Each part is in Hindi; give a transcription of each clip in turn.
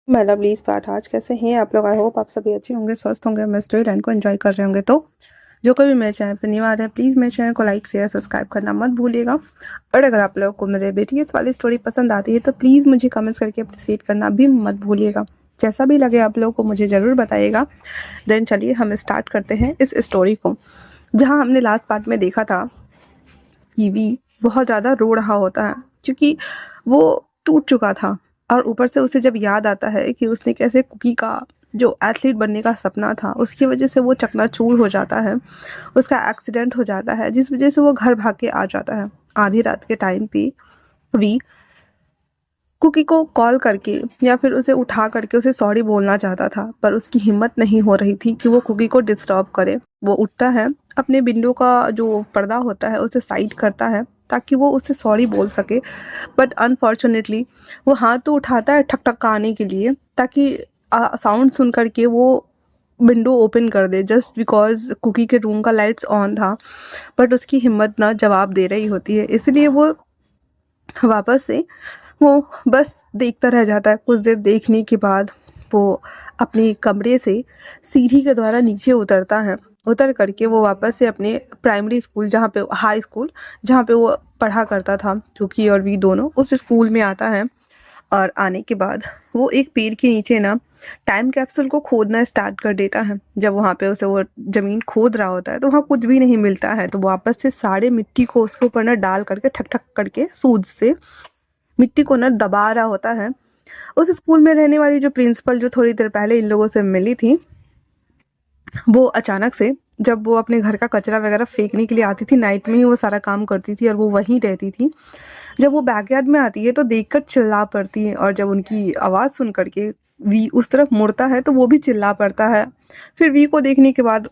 माय लवलीज़ पार्ट आज कैसे हैं आप लोग। आई होप आप सभी अच्छे होंगे, स्वस्थ होंगे, मस्त लाइन को एंजॉय कर रहे होंगे। तो जो कभी मेरे चैनल पर न्यू आ रहे हैं प्लीज़ मेरे चैनल को लाइक शेयर सब्सक्राइब करना मत भूलिएगा। और अगर आप लोगों को मेरे बीटीएस वाली स्टोरी पसंद आती है तो प्लीज़ मुझे कमेंट्स करके अप्रिशिएट करना भी मत भूलिएगा। जैसा भी लगे आप लोगों को मुझे ज़रूर बताइएगा। देन चलिए हम स्टार्ट करते हैं इस स्टोरी को। जहाँ हमने लास्ट पार्ट में देखा था कि वी बहुत ज़्यादा रो रहा होता है क्योंकि वो टूट चुका था। और ऊपर से उसे जब याद आता है कि उसने कैसे कुकी का जो एथलीट बनने का सपना था उसकी वजह से वो चकनाचूर हो जाता है, उसका एक्सीडेंट हो जाता है जिस वजह से वो घर भाग के आ जाता है। आधी रात के टाइम पे वी कुकी को कॉल करके या फिर उसे उठा करके उसे सॉरी बोलना चाहता था, पर उसकी हिम्मत नहीं हो रही थी कि वो कुकी को डिस्टर्ब करे। वो उठता है, अपने विंडो का जो पर्दा होता है उसे साइड करता है ताकि वो उसे सॉरी बोल सके। बट अनफॉर्चुनेटली वो हाथ तो उठाता है ठक ठकाने के लिए ताकि साउंड सुन करके वो विंडो ओपन कर दे, जस्ट बिकॉज कुकी के रूम का लाइट्स ऑन था। बट उसकी हिम्मत ना जवाब दे रही होती है, इसलिए वो वापस से वो बस देखता रह जाता है। कुछ देर देखने के बाद वो अपने कमरे से सीढ़ी के द्वारा नीचे उतरता है। उतर करके वो वापस से अपने प्राइमरी स्कूल जहाँ पे हाई स्कूल जहाँ पे वो पढ़ा करता था चूँकि और वी दोनों उस स्कूल में आता है। और आने के बाद वो एक पेड़ के नीचे ना टाइम कैप्सूल को खोदना स्टार्ट कर देता है। जब वहाँ पे उसे वो ज़मीन खोद रहा होता है तो वहाँ कुछ भी नहीं मिलता है, तो वापस से सारे मिट्टी को उसके ऊपर ना डाल करके ठक ठक करके सूद से मिट्टी को ना दबा रहा होता है। उस स्कूल में रहने वाली जो प्रिंसिपल जो थोड़ी देर पहले इन लोगों से मिली थी, वो अचानक से जब वो अपने घर का कचरा वगैरह फेंकने के लिए आती थी, नाइट में ही वो सारा काम करती थी और वो वहीं रहती थी। जब वो बैकयार्ड में आती है तो देखकर चिल्ला पड़ती है, और जब उनकी आवाज़ सुन करके वी उस तरफ मुड़ता है तो वो भी चिल्ला पड़ता है। फिर वी को देखने के बाद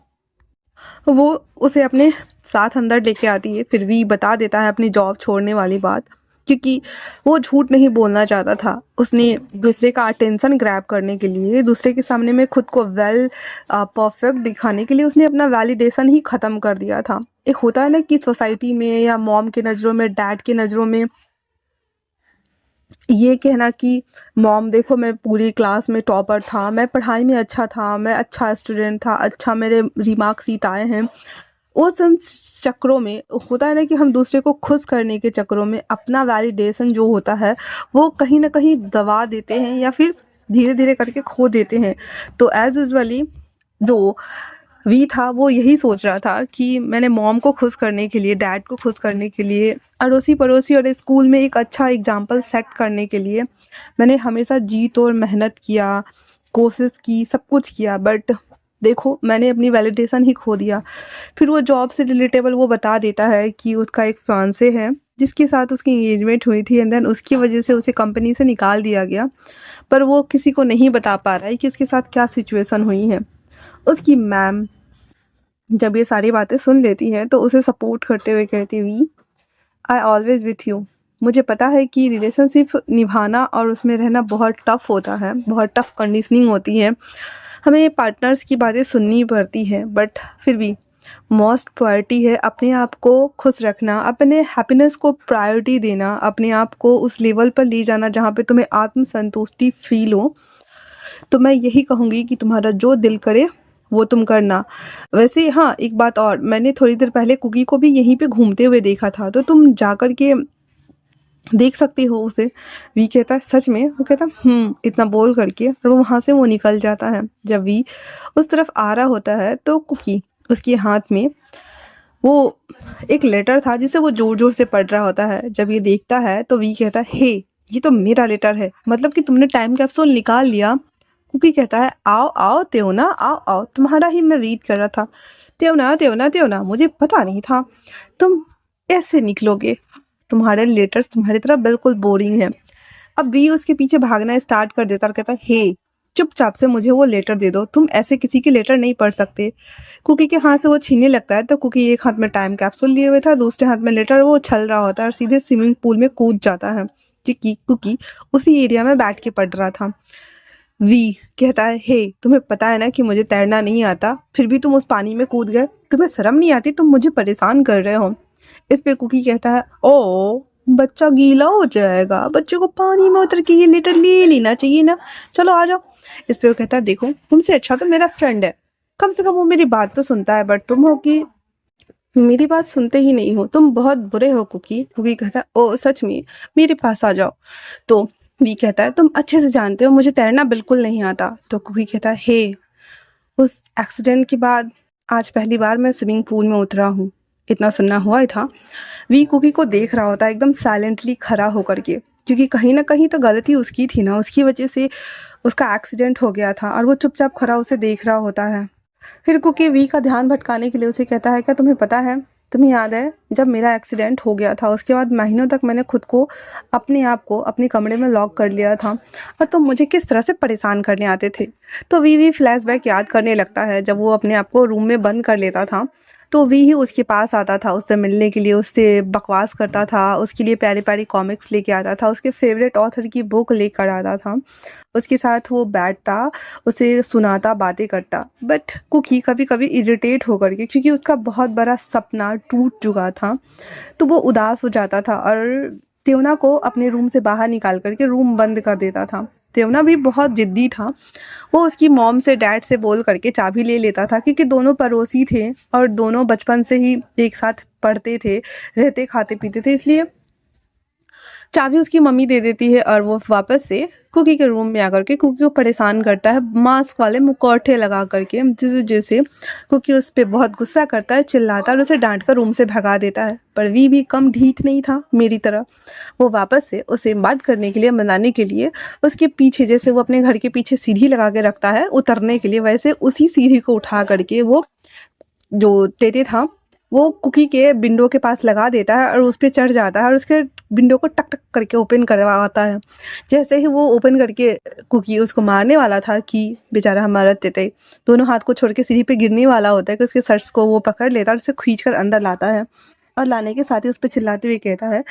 वो उसे अपने साथ अंदर लेके आती है। फिर वी बता देता है अपनी जॉब छोड़ने वाली बात, क्योंकि वो झूठ नहीं बोलना चाहता था। उसने दूसरे का अटेंशन ग्रैब करने के लिए, दूसरे के सामने में खुद को वेल परफेक्ट दिखाने के लिए उसने अपना वैलिडेशन ही ख़त्म कर दिया था। एक होता है ना कि सोसाइटी में या मॉम के नज़रों में, डैड के नज़रों में ये कहना कि मॉम देखो मैं पूरी क्लास में टॉपर था, मैं पढ़ाई में अच्छा था, मैं अच्छा स्टूडेंट था, अच्छा मेरे रिमार्क शीट आए हैं। उस उन चक्रों में होता है ना कि हम दूसरे को खुश करने के चक्रों में अपना वैलिडेशन जो होता है वो कहीं ना कहीं दबा देते हैं या फिर धीरे धीरे करके खो देते हैं। तो एज यूजली जो वी था वो यही सोच रहा था कि मैंने मॉम को खुश करने के लिए, डैड को खुश करने के लिए, अड़ोसी पड़ोसी और स्कूल में एक अच्छा एग्जाम्पल सेट करने के लिए मैंने हमेशा जी तोड़ मेहनत किया, कोशिश की, सब कुछ किया, बट देखो मैंने अपनी वैलिडेशन ही खो दिया। फिर वो जॉब से रिलेटेबल वो बता देता है कि उसका एक फियांसे है जिसके साथ उसकी एंगेजमेंट हुई थी एंड देन उसकी वजह से उसे कंपनी से निकाल दिया गया, पर वो किसी को नहीं बता पा रहा है कि उसके साथ क्या सिचुएशन हुई है। उसकी मैम जब ये सारी बातें सुन लेती हैं तो उसे सपोर्ट करते हुए कहती, we I always with you. मुझे पता है कि रिलेशनशिप निभाना और उसमें रहना बहुत टफ़ होता है, बहुत टफ़ कंडीशनिंग होती है, हमें पार्टनर्स की बातें सुननी पड़ती हैं, बट फिर भी मोस्ट प्रायोरिटी है अपने आप को खुश रखना, अपने हैप्पीनेस को प्रायोरिटी देना, अपने आप को उस लेवल पर ले जाना जहाँ पे तुम्हें आत्मसंतुष्टि फील हो। तो मैं यही कहूँगी कि तुम्हारा जो दिल करे वो तुम करना। वैसे हाँ, एक बात और, मैंने थोड़ी देर पहले कुकी को भी यहीं पे घूमते हुए देखा था, तो तुम जाकर के देख सकती हो उसे। वी कहता है सच में? वो कहता इतना बोल करके और वो वहाँ से वो निकल जाता है। जब वी उस तरफ आ रहा होता है तो कुकी उसके हाथ में वो एक लेटर था जिसे वो जोर जोर से पढ़ रहा होता है। जब ये देखता है तो वी कहता है हे, ये तो मेरा लेटर है, मतलब कि तुमने टाइम कैप्सूल निकाल लिया। कुकी कहता है आओ आओ त्योना, आओ आओ, तुम्हारा ही मैं रीड कर रहा था। त्योना त्योना त्योना, मुझे पता नहीं था तुम ऐसे निकलोगे, तुम्हारे लेटर्स तुम्हारी तरह बिल्कुल बोरिंग है। अब वी उसके पीछे भागना स्टार्ट कर देता और कहता है हे, चुपचाप से मुझे वो लेटर दे दो, तुम ऐसे किसी के लेटर नहीं पढ़ सकते। कुकी के हाथ से वो छीनने लगता है तो कुकी एक हाथ में टाइम कैप्सूल लिए हुए था, दूसरे हाथ में लेटर, वो छल रहा होता है और सीधे स्विमिंग पूल में कूद जाता है, क्योंकि कुकी उसी एरिया में बैठ के पढ़ रहा था। वी कहता है हे, तुम्हें पता है ना कि मुझे तैरना नहीं आता, फिर भी तुम उस पानी में कूद गए, तुम्हें शर्म नहीं आती, तुम मुझे परेशान कर रहे हो। इस पे कुकी कहता है ओ बच्चा गीला हो जाएगा, बच्चे को पानी में उतर के ये लीटर ले लेना चाहिए ना, चलो आ जाओ। इस पे वो कहता है देखो तुमसे अच्छा तो मेरा फ्रेंड है, कम से कम वो मेरी बात तो सुनता है, बट तुम हो कि मेरी बात सुनते ही नहीं हो, तुम बहुत बुरे हो कुकी। कुकी कहता है ओ सच में, मेरे पास आ जाओ। तो वी कहता है तुम अच्छे से जानते हो मुझे तैरना बिल्कुल नहीं आता। तो कुकी कहता है हे, उस एक्सीडेंट के बाद आज पहली बार मैं स्विमिंग पूल में उतरा हूँ। इतना सुनना हुआ ही था। वी कुकी को देख रहा होता है एकदम साइलेंटली खड़ा होकर के, क्योंकि कहीं ना कहीं तो गलती उसकी थी ना, उसकी वजह से उसका एक्सीडेंट हो गया था और वो चुपचाप खड़ा उसे देख रहा होता है। फिर कुकी वी का ध्यान भटकाने के लिए उसे कहता है क्या तुम्हें पता है, तुम्हें याद है जब मेरा एक्सीडेंट हो गया था उसके बाद महीनों तक मैंने खुद को अपने आप को अपने कमरे में लॉक कर लिया था और तुम मुझे किस तरह से परेशान करने आते थे। तो वी फ्लैशबैक याद करने लगता है जब वो अपने आप को रूम में बंद कर लेता था, तो वी ही उसके पास आता था उससे मिलने के लिए, उससे बकवास करता था, उसके लिए प्यारी प्यारी कॉमिक्स लेके आता था, उसके फेवरेट ऑथर की बुक लेकर आता था, उसके साथ वो बैठता, उसे सुनाता, बातें करता। बट कुकी कभी कभी इरिटेट होकर के, क्योंकि उसका बहुत बड़ा सपना टूट चुका था, तो वो उदास हो जाता था और त्योना को अपने रूम से बाहर निकाल करके रूम बंद कर देता था। त्योना भी बहुत जिद्दी था, वो उसकी मॉम से डैड से बोल करके चाबी ले लेता था, क्योंकि दोनों पड़ोसी थे और दोनों बचपन से ही एक साथ पढ़ते थे, रहते खाते पीते थे, इसलिए चाबी उसकी मम्मी दे देती है और वो वापस से कुकी के रूम में आकर के कुकी को परेशान करता है मास्क वाले मुखौटे लगा करके, जिस वजह से कुकी उस पर बहुत गुस्सा करता है, चिल्लाता है और उसे डांट कर रूम से भगा देता है। पर वी भी कम ढीठ नहीं था मेरी तरह, वो वापस से उसे बात करने के लिए, मनाने के लिए उसके पीछे, जैसे वो अपने घर के पीछे सीढ़ी लगा के रखता है उतरने के लिए, वैसे उसी सीढ़ी को उठा करके वो जो तेते था वो कुकी के विंडो के पास लगा देता है और उस पर चढ़ जाता है और उसके विंडो को टक टक करके ओपन करवाता है। जैसे ही वो ओपन करके कुकी उसको मारने वाला था कि बेचारा हमारा तेते दोनों हाथ को छोड़ के सीढ़ी पे गिरने वाला होता है कि उसके शर्ट्स को वो पकड़ लेता है और उसे खींच कर अंदर लाता है और लाने के साथ ही उस पर चिल्लाते हुए कहता है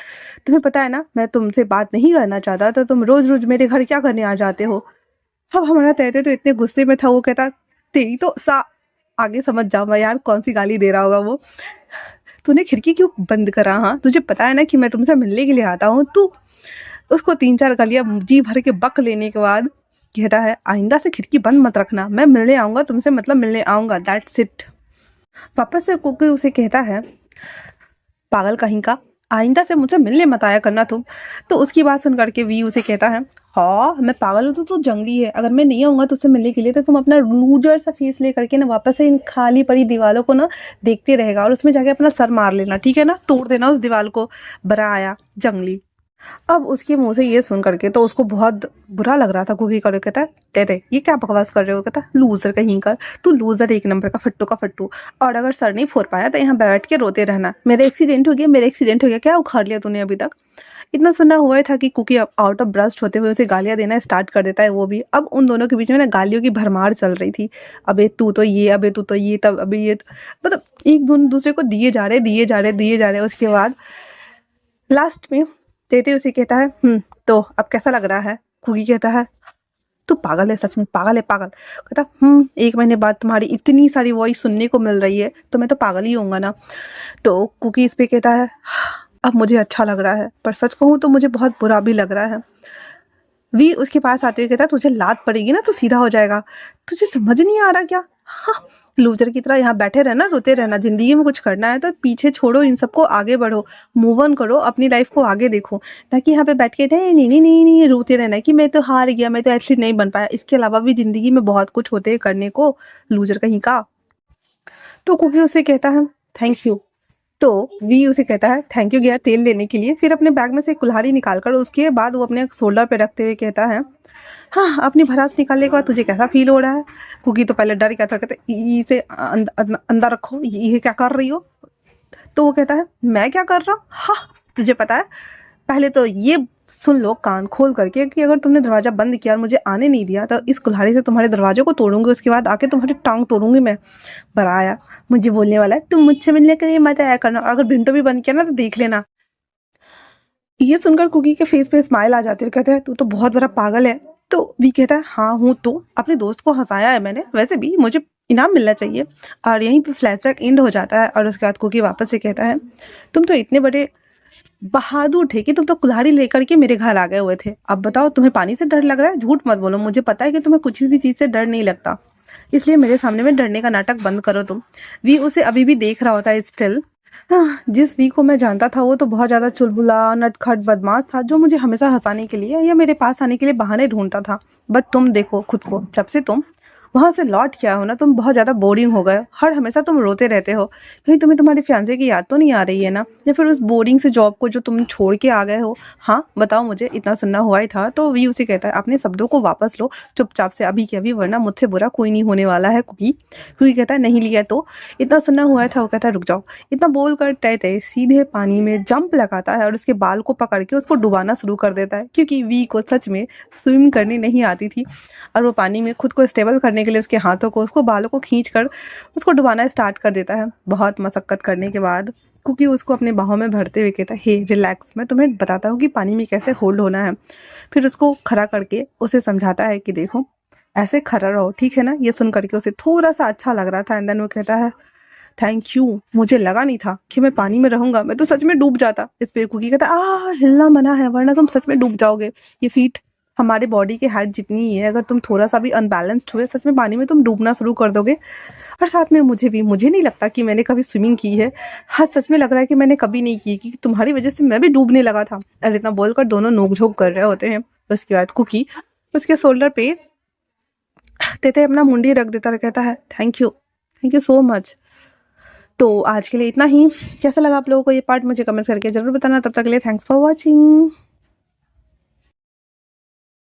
तुम्हें पता है ना मैं तुमसे बात नहीं करना चाहता, तो तुम रोज रोज मेरे घर क्या करने आ जाते हो। अब हमारा तेते तो इतने गुस्से में था, वो कहता तेरी तो सा, आगे समझ जाओ मैं यार कौन सी गाली दे रहा होगा वो, तूने खिड़की क्यों बंद करा, हाँ तुझे पता है ना कि मैं तुमसे मिलने के लिए आता हूँ। तू उसको 3-4 गालियां जी भर के बक लेने के बाद कहता है आइंदा से खिड़की बंद मत रखना, मैं मिलने आऊंगा तुमसे, मतलब मिलने आऊंगा, दैट्स इट। वापस से कुकी उसे कहता है पागल कहीं का, आइंदा से मुझसे मिलने मत आया करना तुम। तो उसकी बात सुन करके वी उसे कहता है हाँ मैं पागल हूँ तो तू जंगली है, अगर मैं नहीं आऊंगा तुझसे मिलने के लिए तो तुम अपना लूजर सा फेस ले करके ना वापस से इन खाली पड़ी दीवारों को ना देखते रहेगा और उसमें जाके अपना सर मार लेना, ठीक है ना, तोड़ देना उस दीवार को, बड़ा आया जंगली। अब उसके मुंह से ये सुन करके तो उसको बहुत बुरा लग रहा था कुकी का, कहता है दे ये क्या बकवास कर रहे हो, कहता लूजर कहीं का, तू लूजर एक नंबर का फट्टू, और अगर सर नहीं फोड़ पाया तो यहाँ बैठ के रोते रहना, मेरा एक्सीडेंट हो गया, मेरा एक्सीडेंट हो गया, क्या उखाड़ लिया तूने अभी तक। इतना सुनना हुआ था कि कुकी आउट ऑफ ब्रस्ट होते हुए उसे गालियां देना स्टार्ट कर देता है वो भी। अब उन दोनों के बीच में ना गालियों की भरमार चल रही थी, अबे तू तो ये, अबे तू तो ये, तब अबे ये, मतलब एक दूसरे को दिए जा रहे। उसके बाद लास्ट में तेते उसे कहता है तो अब कैसा लग रहा है। कुकी कहता है तू पागल है, सच में पागल है, पागल। कहता 1 महीने बाद तुम्हारी इतनी सारी वॉइस सुनने को मिल रही है तो मैं तो पागल ही होऊंगा ना। तो कुकी इस पे कहता है अब मुझे अच्छा लग रहा है, पर सच कहूँ तो मुझे बहुत बुरा भी लग रहा है। वी उसके पास आते हुए कहता तुझे लात पड़ेगी ना तो सीधा हो जाएगा, तुझे समझ नहीं आ रहा क्या, हाँ लूजर की तरह यहाँ बैठे रहना, रोते रहना, जिंदगी में कुछ करना है तो पीछे छोड़ो इन सबको, आगे बढ़ो, मूव ऑन करो, अपनी लाइफ को आगे देखो, ना कि यहाँ पे बैठ के नहीं रोते रहना कि मैं तो हार गया, मैं तो एथलीट नहीं बन पाया। इसके अलावा भी जिंदगी में बहुत कुछ होते हैं करने को, लूजर कहीं का। तो कुकी उसे कहता है थैंक यू। तो वी उसे कहता है थैंक यू गया तेल लेने के लिए, फिर अपने बैग में से कुल्हाड़ी निकालकर उसके बाद वो अपने शोल्डर पे रखते हुए कहता है हाँ अपनी भरास निकालने के बाद तुझे कैसा फील हो रहा है। कुकी तो पहले डर गया था, कहते इसे अंदर रखो, ये क्या कर रही हो। तो वो कहता है मैं क्या कर रहा हूँ, हाँ तुझे पता है, पहले तो ये सुन लो कान खोल करके कि अगर तुमने दरवाजा बंद किया और मुझे आने नहीं दिया तो इस कुल्हाड़ी से तुम्हारे दरवाजे को तोड़ूंगी, उसके बाद आके तुम्हारी टांग तोड़ूंगी मैं। बराया मुझे बोलने वाला है तुम मुझसे मिलने के लिए मत आया करना, अगर विंडो भी बंद किया ना तो देख लेना। ये सुनकर कुकी के फेस पे स्माइल आ जाती है, कहते हैं तू तो बहुत बड़ा पागल है। तो वी कहता है हाँ हूँ, तो अपने दोस्त को हंसाया है मैंने, वैसे भी मुझे इनाम मिलना चाहिए। और यहीं पे फ्लैशबैक एंड हो जाता है और उसके बाद कुकी वापस से कहता है तुम तो इतने बड़े बहादुर थे कि तुम तो कुल्हाड़ी लेकर के मेरे घर आ गए हुए थे। अब बताओ तुम्हें पानी से डर लग रहा है? झूठ मत बोलो, मुझे पता है कि तुम्हें कुछ भी चीज़ से डर नहीं लगता, इसलिए मेरे सामने में डरने का नाटक बंद करो तुम। वी उसे अभी भी देख रहा होता है स्टिल। जिस वी को मैं जानता था वो तो बहुत ज़्यादा चुलबुला, नटखट, बदमाश था, जो मुझे हमेशा हंसाने के लिए या मेरे पास आने के लिए बहाने ढूंढता था। बट तुम देखो खुद को, जब से तुम वहां से लौट के आए हो ना, तुम बहुत ज्यादा बोरिंग हो गए हो। हर हमेशा तुम रोते रहते हो। कहीं तुम्हें तुम्हारे फियांसे की याद तो नहीं आ रही है ना, या फिर उस बोरिंग से जॉब को जो तुम छोड़ के आ गए हो? हाँ बताओ मुझे, इतना सुनना हुआ ही था। तो वी उसे कहता है अपने शब्दों को वापस लो चुपचाप से अभी के अभी, वरना मुझसे बुरा कोई नहीं होने वाला है। क्योंकि कहता है नहीं लिया तो इतना सुनना हुआ था। वो कहता है रुक जाओ। इतना बोल कर तय तय सीधे पानी में जंप लगाता है और उसके बाल को पकड़ के उसको डुबाना शुरू कर देता है, क्योंकि वी को सच में स्विम करनी नहीं आती थी। और वो पानी में खुद को स्टेबल करने के लिए उसके हाथों को, उसको बालों को खींच कर उसको डुबाना स्टार्ट कर देता है। बहुत मशक्कत करने के बाद कुकी उसको अपने बाहों में भरते हुए कहता है हे रिलैक्स, मैं तुम्हें बताता हूँ कि पानी में कैसे होल्ड होना है। फिर उसको खड़ा करके उसे समझाता है कि देखो ऐसे खड़ा रहो, ठीक है ना। ये सुन करके उसे थोड़ा सा अच्छा लग रहा था। एंड देन वो कहता है थैंक यू, मुझे लगा नहीं था कि मैं पानी में रहूंगा, मैं तो सच में डूब जाता। इस पे कुकी कहता हिलना मना है वरना तुम सच में डूब जाओगे। ये फीट हमारे बॉडी के हाइट जितनी ही है, अगर तुम थोड़ा सा भी अनबैलेंस्ड हुए सच में पानी में तुम डूबना शुरू कर दोगे। और साथ में मुझे नहीं लगता कि मैंने कभी स्विमिंग की है। हाँ सच में लग रहा है कि मैंने कभी नहीं की, क्योंकि तुम्हारी वजह से मैं भी डूबने लगा था। और इतना बोलकर दोनों नोक-झोंक कर रहे होते हैं। उसके बाद कुकी उसके शोल्डर पे तेते अपना मुंडी रख देता और कहता है थैंक यू सो मच। तो आज के लिए इतना ही। कैसा लगा आप लोगों को ये पार्ट मुझे कमेंट्स करके जरूर बताना। तब तक के लिए थैंक्स फॉर वॉचिंग।